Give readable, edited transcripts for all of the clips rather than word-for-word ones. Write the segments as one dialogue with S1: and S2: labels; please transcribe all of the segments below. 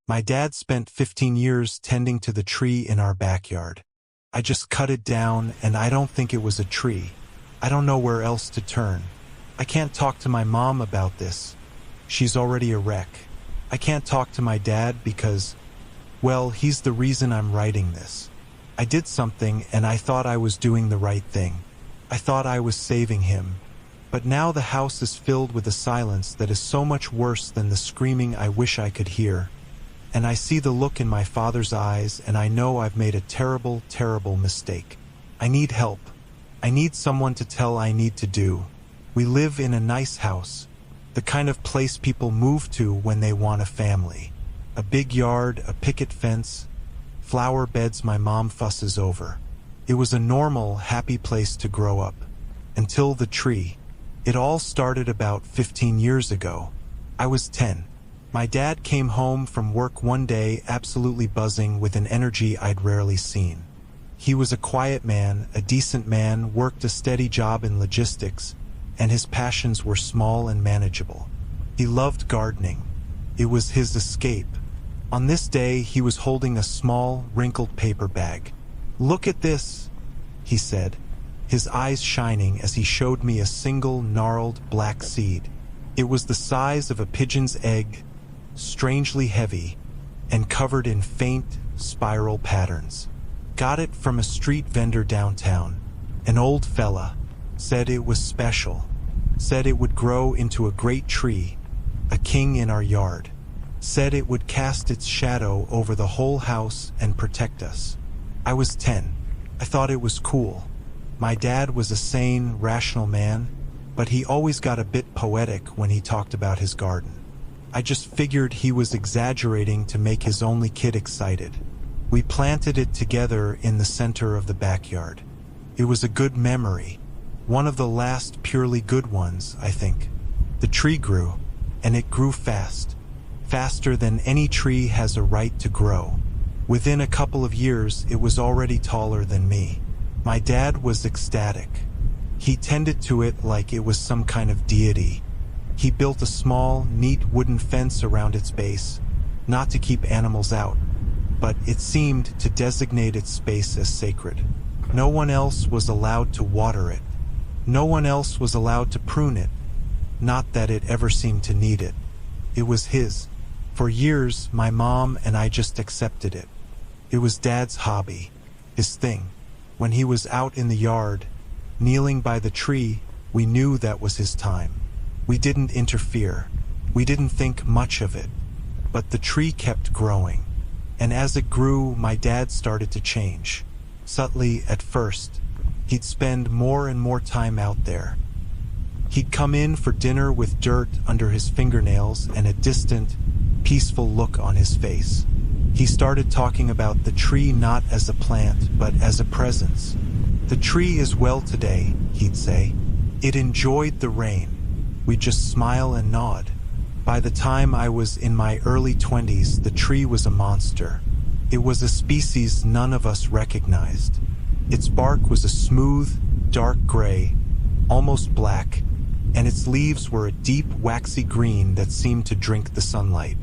S1: My dad spent 15 years tending to the tree in our backyard. I just cut it down, and I don't think it was a tree. I don't know where else to turn. I can't talk to my mom about this. She's already a wreck. I can't talk to my dad because, well, he's the reason I'm writing this. I did something and I thought I was doing the right thing. I thought I was saving him. But now the house is filled with a silence that is so much worse than the screaming I wish I could hear. And I see the look in my father's eyes, and I know I've made a terrible, terrible mistake. I need help. I need someone to tell I need to do. We live in a nice house, the kind of place people move to when they want a family. A big yard, a picket fence, flower beds my mom fusses over. It was a normal, happy place to grow up. Until the tree. It all started about 15 years ago. I was 10. My dad came home from work one day absolutely buzzing with an energy I'd rarely seen. He was a quiet man, a decent man, worked a steady job in logistics, and his passions were small and manageable. He loved gardening. It was his escape. On this day, he was holding a small, wrinkled paper bag. "Look at this," he said, his eyes shining as he showed me a single gnarled black seed. It was the size of a pigeon's egg, strangely heavy, and covered in faint, spiral patterns. Got it from a street vendor downtown. An old fella. Said it was special. Said it would grow into a great tree, a king in our yard. Said it would cast its shadow over the whole house and protect us. I was 10. I thought it was cool. My dad was a sane, rational man, but he always got a bit poetic when he talked about his garden. I just figured he was exaggerating to make his only kid excited. We planted it together in the center of the backyard. It was a good memory. One of the last purely good ones, I think. The tree grew, and it grew fast. Faster than any tree has a right to grow. Within a couple of years, it was already taller than me. My dad was ecstatic. He tended to it like it was some kind of deity. He built a small, neat wooden fence around its base, not to keep animals out, but it seemed to designate its space as sacred. No one else was allowed to water it. No one else was allowed to prune it. Not that it ever seemed to need it. It was his. For years, my mom and I just accepted it. It was Dad's hobby, his thing. When he was out in the yard, kneeling by the tree, we knew that was his time. We didn't interfere. We didn't think much of it. But the tree kept growing. And as it grew, my dad started to change. Subtly at first. He'd spend more and more time out there. He'd come in for dinner with dirt under his fingernails and a distant, peaceful look on his face. He started talking about the tree not as a plant, but as a presence. "The tree is well today," he'd say. "It enjoyed the rain." We'd just smile and nod. By the time I was in my early 20s, the tree was a monster. It was a species none of us recognized. Its bark was a smooth, dark gray, almost black, and its leaves were a deep, waxy green that seemed to drink the sunlight.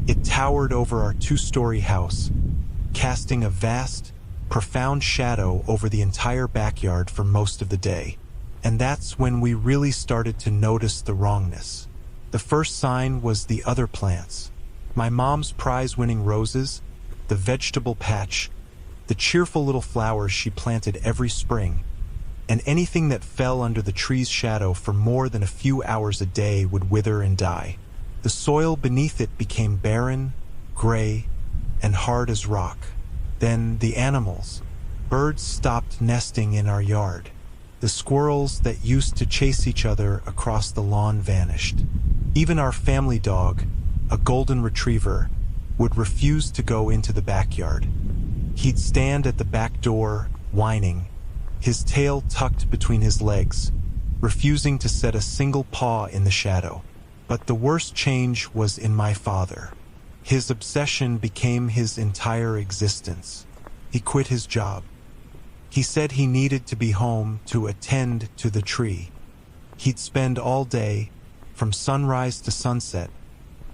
S1: It towered over our 2-story house, casting a vast, profound shadow over the entire backyard for most of the day. And that's when we really started to notice the wrongness. The first sign was the other plants. My mom's prize-winning roses, the vegetable patch, the cheerful little flowers she planted every spring, and anything that fell under the tree's shadow for more than a few hours a day would wither and die. The soil beneath it became barren, gray, and hard as rock. Then the animals. Birds stopped nesting in our yard. The squirrels that used to chase each other across the lawn vanished. Even our family dog, a golden retriever, would refuse to go into the backyard. He'd stand at the back door, whining, his tail tucked between his legs, refusing to set a single paw in the shadow. But the worst change was in my father. His obsession became his entire existence. He quit his job. He said he needed to be home to attend to the tree. He'd spend all day, from sunrise to sunset,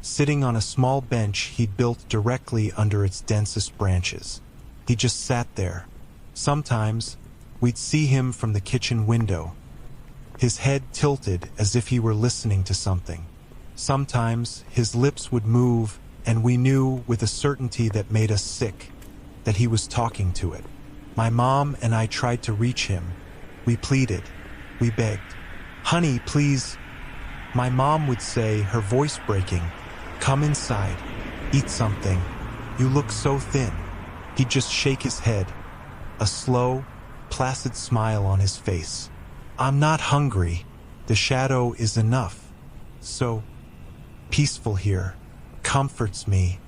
S1: sitting on a small bench he'd built directly under its densest branches. He just sat there. Sometimes, we'd see him from the kitchen window, his head tilted as if he were listening to something. Sometimes, his lips would move, and we knew with a certainty that made us sick that he was talking to it. My mom and I tried to reach him. We pleaded. We begged. "Honey, please." My mom would say, her voice breaking, "Come inside. Eat something. You look so thin." He'd just shake his head, a slow, placid smile on his face. "I'm not hungry. The shadow is enough. So peaceful here. Comforts me.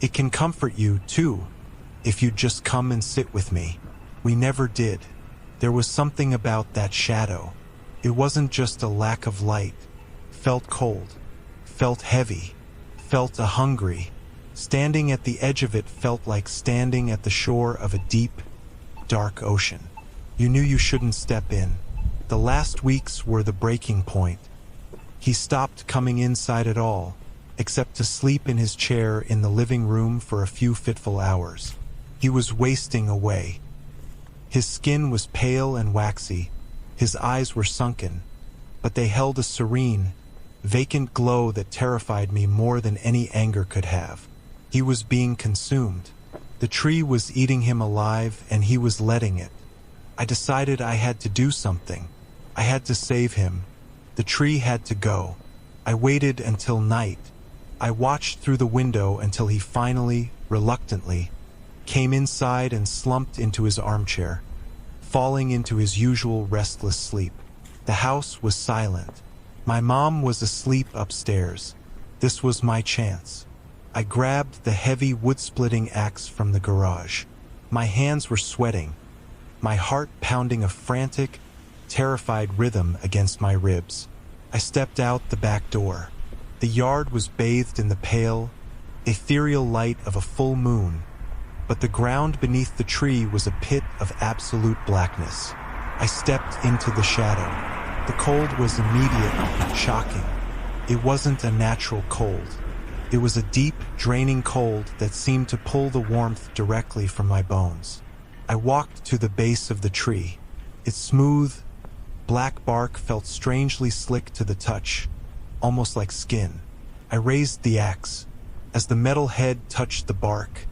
S1: It can comfort you, too, if you'd just come and sit with me." We never did. There was something about that shadow. It wasn't just a lack of light. Felt cold. Felt heavy. Felt hungry. Standing at the edge of it felt like standing at the shore of a deep, dark ocean. You knew you shouldn't step in. The last weeks were the breaking point. He stopped coming inside at all, except to sleep in his chair in the living room for a few fitful hours. He was wasting away. His skin was pale and waxy. His eyes were sunken, but they held a serene, vacant glow that terrified me more than any anger could have. He was being consumed. The tree was eating him alive, and he was letting it. I decided I had to do something. I had to save him. The tree had to go. I waited until night. I watched through the window until he finally, reluctantly, came inside and slumped into his armchair, falling into his usual restless sleep. The house was silent. My mom was asleep upstairs. This was my chance. I grabbed the heavy wood-splitting axe from the garage. My hands were sweating, my heart pounding a frantic, terrified rhythm against my ribs. I stepped out the back door. The yard was bathed in the pale, ethereal light of a full moon, but the ground beneath the tree was a pit of absolute blackness. I stepped into the shadow. The cold was immediate, shocking. It wasn't a natural cold. It was a deep, draining cold that seemed to pull the warmth directly from my bones. I walked to the base of the tree. Its smooth, black bark felt strangely slick to the touch, almost like skin. I raised the axe. As the metal head touched the bark,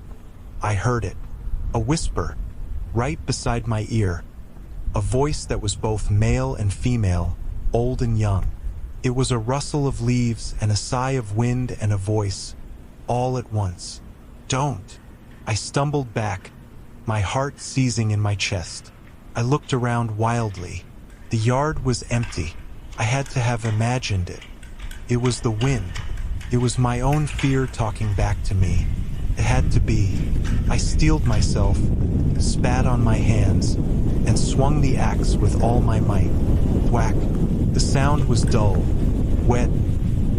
S1: I heard it. A whisper, right beside my ear. A voice that was both male and female, old and young. It was a rustle of leaves and a sigh of wind and a voice, all at once. "Don't!" I stumbled back, my heart seizing in my chest. I looked around wildly. The yard was empty. I had to have imagined it. It was the wind. It was my own fear talking back to me. It had to be. I steeled myself, spat on my hands, and swung the axe with all my might. Whack. The sound was dull, wet,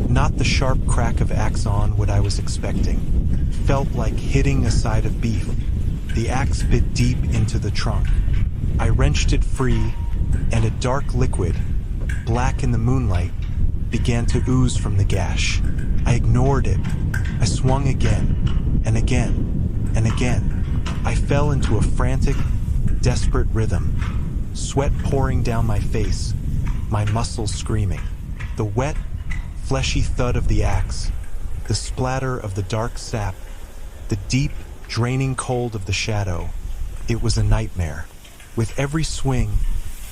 S1: not the sharp crack of axe on wood I was expecting. Felt like hitting a side of beef. The axe bit deep into the trunk. I wrenched it free, and a dark liquid, black in the moonlight, began to ooze from the gash. I ignored it. I swung again, and again, and again. I fell into a frantic, desperate rhythm, sweat pouring down my face, my muscles screaming. The wet, fleshy thud of the axe, the splatter of the dark sap, the deep, draining cold of the shadow. It was a nightmare. With every swing,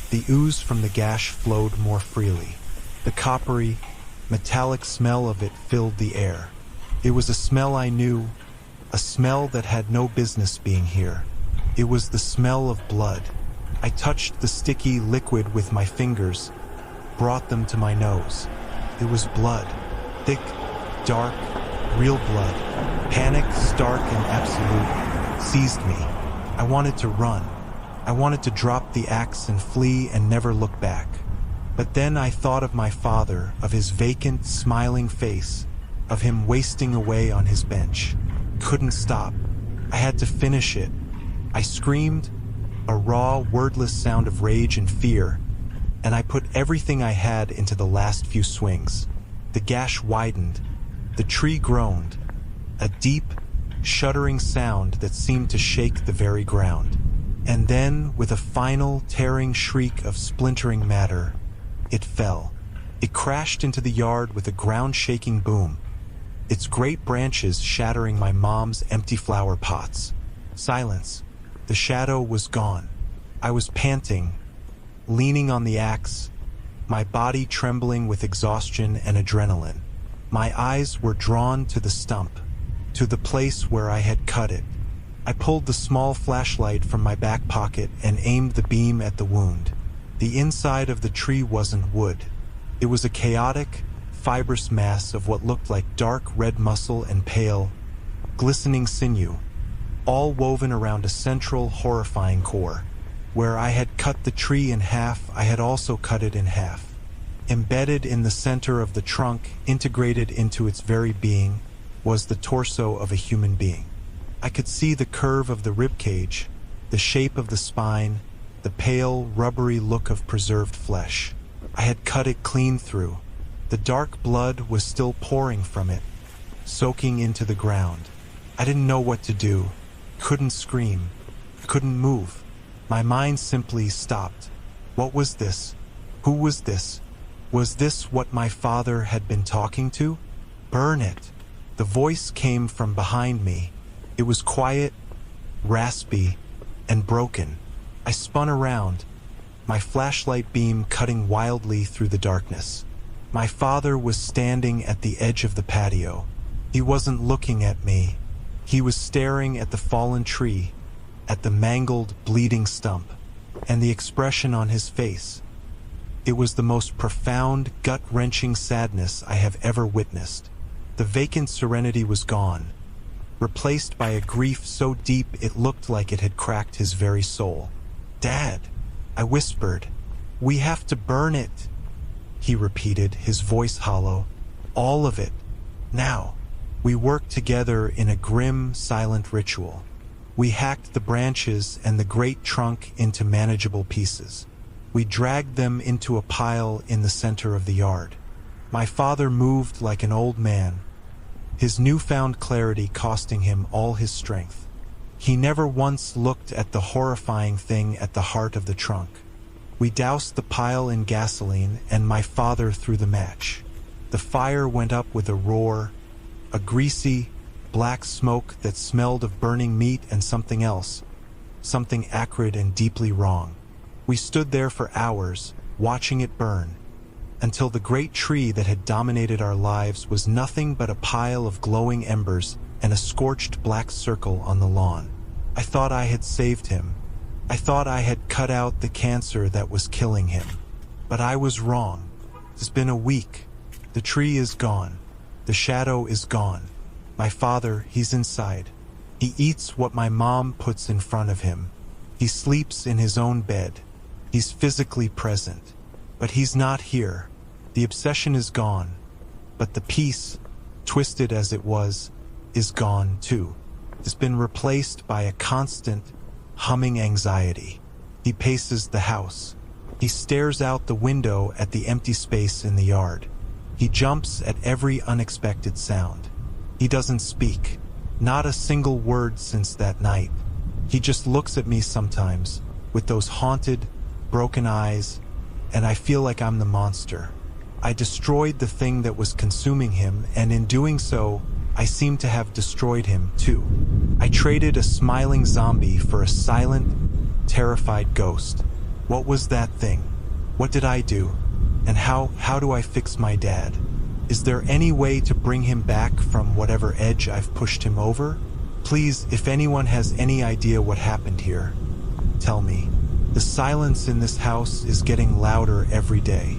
S1: the ooze from the gash flowed more freely. The coppery, metallic smell of it filled the air. It was a smell I knew, a smell that had no business being here. It was the smell of blood. I touched the sticky liquid with my fingers, brought them to my nose. It was blood. Thick, dark, real blood. Panic, stark and absolute, seized me. I wanted to run. I wanted to drop the axe and flee and never look back. But then I thought of my father, of his vacant, smiling face, of him wasting away on his bench. Couldn't stop. I had to finish it. I screamed, a raw, wordless sound of rage and fear, and I put everything I had into the last few swings. The gash widened, The tree groaned, a deep, shuddering sound that seemed to shake the very ground. And then, with a final, tearing shriek of splintering matter, it fell. It crashed into the yard with a ground-shaking boom, its great branches shattering my mom's empty flower pots. Silence. The shadow was gone. I was panting, leaning on the axe, my body trembling with exhaustion and adrenaline. My eyes were drawn to the stump, to the place where I had cut it. I pulled the small flashlight from my back pocket and aimed the beam at the wound. The inside of the tree wasn't wood. It was a chaotic, fibrous mass of what looked like dark red muscle and pale, glistening sinew, all woven around a central, horrifying core. Where I had cut the tree in half, I had also cut it in half. Embedded in the center of the trunk, integrated into its very being, was the torso of a human being. I could see the curve of the ribcage, the shape of the spine, the pale, rubbery look of preserved flesh. I had cut it clean through. The dark blood was still pouring from it, soaking into the ground. I didn't know what to do, couldn't scream, couldn't move. My mind simply stopped. What was this? Who was this? Was this what my father had been talking to? Burn it. The voice came from behind me. It was quiet, raspy, and broken. I spun around, my flashlight beam cutting wildly through the darkness. My father was standing at the edge of the patio. He wasn't looking at me. He was staring at the fallen tree, at the mangled, bleeding stump, and the expression on his face. It was the most profound, gut-wrenching sadness I have ever witnessed. The vacant serenity was gone, replaced by a grief so deep it looked like it had cracked his very soul. "Dad," I whispered. "We have to burn it," he repeated, his voice hollow. "All of it. Now." We worked together in a grim, silent ritual. We hacked the branches and the great trunk into manageable pieces. We dragged them into a pile in the center of the yard. My father moved like an old man, his newfound clarity costing him all his strength. He never once looked at the horrifying thing at the heart of the trunk. We doused the pile in gasoline, and my father threw the match. The fire went up with a roar, a greasy, black smoke that smelled of burning meat and something else, something acrid and deeply wrong. We stood there for hours, watching it burn, until the great tree that had dominated our lives was nothing but a pile of glowing embers and a scorched black circle on the lawn. I thought I had saved him. I thought I had cut out the cancer that was killing him. But I was wrong. It's been a week. The tree is gone. The shadow is gone. My father, he's inside. He eats what my mom puts in front of him. He sleeps in his own bed. He's physically present. But he's not here. The obsession is gone. But the peace, twisted as it was, is gone too. It's been replaced by a constant, humming anxiety. He paces the house. He stares out the window at the empty space in the yard. He jumps at every unexpected sound. He doesn't speak, not a single word since that night. He just looks at me sometimes, with those haunted, broken eyes, and I feel like I'm the monster. I destroyed the thing that was consuming him, and in doing so, I seem to have destroyed him too. I traded a smiling zombie for a silent, terrified ghost. What was that thing? What did I do? And how do I fix my dad? Is there any way to bring him back from whatever edge I've pushed him over? Please, if anyone has any idea what happened here, tell me. The silence in this house is getting louder every day.